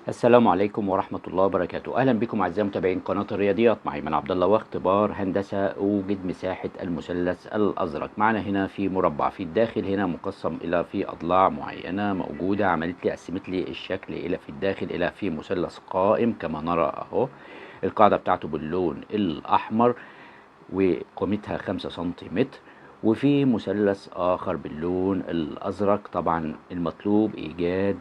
السلام عليكم ورحمة الله وبركاته. أهلا بكم أعزائي متابعين قناة الرياضيات. معي من عبد الله، واختبار هندسة أوجد مساحة المثلث الأزرق. معنا هنا في مربع في الداخل، هنا مقسم إلى في أضلاع معينة موجودة، قسمت لي الشكل إلى في الداخل إلى في مثلث قائم كما نرى أهو. القاعدة بتاعته باللون الأحمر وقيمتها 5 سنتيمتر، وفي مثلث آخر باللون الأزرق. طبعا المطلوب إيجاد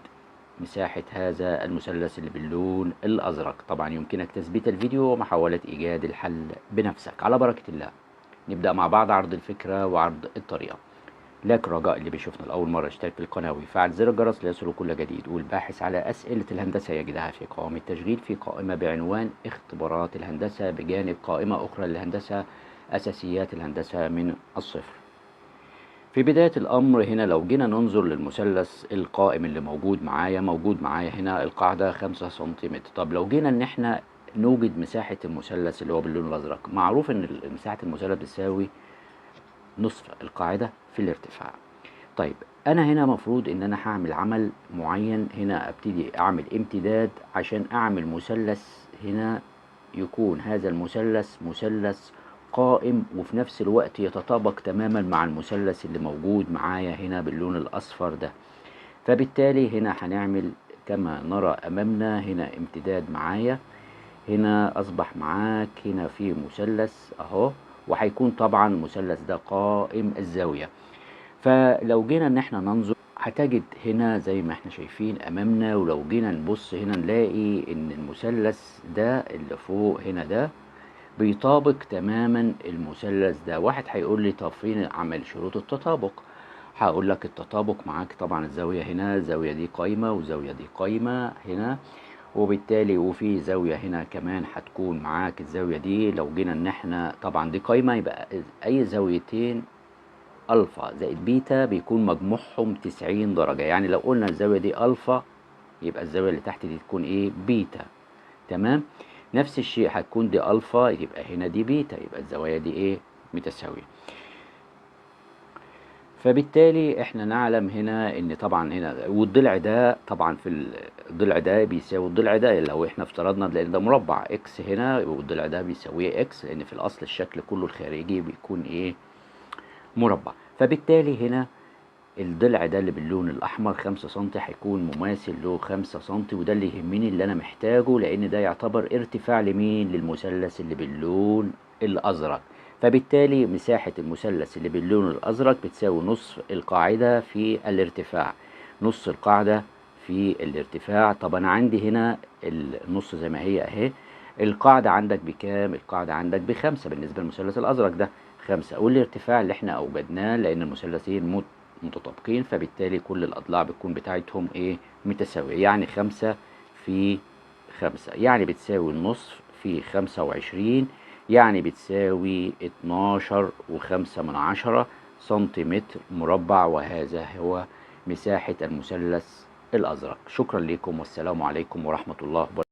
مساحة هذا المثلث اللي باللون الأزرق. طبعا يمكنك تثبيت الفيديو ومحاولة إيجاد الحل بنفسك. على بركة الله نبدأ مع بعض عرض الفكرة وعرض الطريقة. لكن رجاء اللي بيشوفنا لأول مرة اشترك في القناة ويفعل زر الجرس ليصله كل جديد، والباحث على أسئلة الهندسة يجدها في قائمة التشغيل في قائمة بعنوان اختبارات الهندسة، بجانب قائمة أخرى للهندسة أساسيات الهندسة من الصفر. في بداية الأمر هنا لو جينا ننظر للمثلث القائم اللي موجود معايا هنا القاعدة 5 سنتيمتر. طب لو جينا إن احنا نوجد مساحة المثلث اللي هو باللون الأزرق، معروف إن مساحة المثلث بتساوي نصف القاعدة في الارتفاع. طيب أنا هنا مفروض إن أنا هعمل عمل معين، هنا أبتدي أعمل امتداد عشان أعمل مثلث هنا يكون هذا المثلث مثلث قائم وفي نفس الوقت يتطابق تماما مع المثلث اللي موجود معايا هنا باللون الأصفر ده. فبالتالي هنا هنعمل كما نرى أمامنا هنا امتداد معايا، هنا أصبح معاك هنا في مثلث أهو، وهيكون طبعا المثلث ده قائم الزاوية. فلو جينا ان احنا ننظر هتجد هنا زي ما احنا شايفين امامنا، ولو جينا نبص هنا نلاقي ان المثلث ده اللي فوق هنا ده بيطابق تماما المثلث ده. واحد هيقول لي طب فين عمل شروط التطابق؟ هقول لك التطابق معاك طبعا الزاوية هنا، الزاوية دي قايمة والزاوية دي قايمة هنا، وبالتالي وفي زاوية هنا كمان هتكون معاك الزاوية دي. لو جينا ان احنا طبعا دي قايمة، يبقى اي زاويتين الفا زائد بيتا بيكون مجموعهم 90 درجة. يعني لو قلنا الزاوية دي الفا يبقى الزاوية اللي تحت دي تكون ايه؟ بيتا. تمام. نفس الشيء هتكون دي الفا يبقى هنا دي بيتا، يبقى الزوايا دي ايه؟ متساوية. فبالتالي احنا نعلم هنا ان طبعا هنا والضلع ده طبعا في الضلع ده بيساوي الضلع ده. لو احنا افترضنا لان ده مربع اكس هنا، والضلع ده بيساويه اكس، لان في الاصل الشكل كله الخارجي بيكون ايه؟ مربع. فبالتالي هنا الضلع ده اللي باللون الاحمر 5 سم هيكون مماثل له 5 سم، وده اللي يهمني اللي انا محتاجه، لان ده يعتبر ارتفاع لمين؟ للمثلث اللي باللون الازرق. فبالتالي مساحة المثلث اللي باللون الازرق بتساوي نصف القاعدة في الارتفاع. نص القاعدة في الارتفاع. طب انا عندي هنا النص زي ما هي اهي. القاعدة عندك بكام؟ القاعدة عندك ب5 بالنسبة للمثلث الازرق ده 5، والارتفاع اللي احنا اوجدناه لان المثلثين متطابقين، فبالتالي كل الأضلاع بتكون بتاعتهم إيه؟ متساوية. يعني 5 في 5 يعني بتساوي النصف في 25، يعني بتساوي 12.5 سنتيمتر مربع، وهذا هو مساحة المثلث الأزرق. شكرا لكم والسلام عليكم ورحمة الله وبركاته.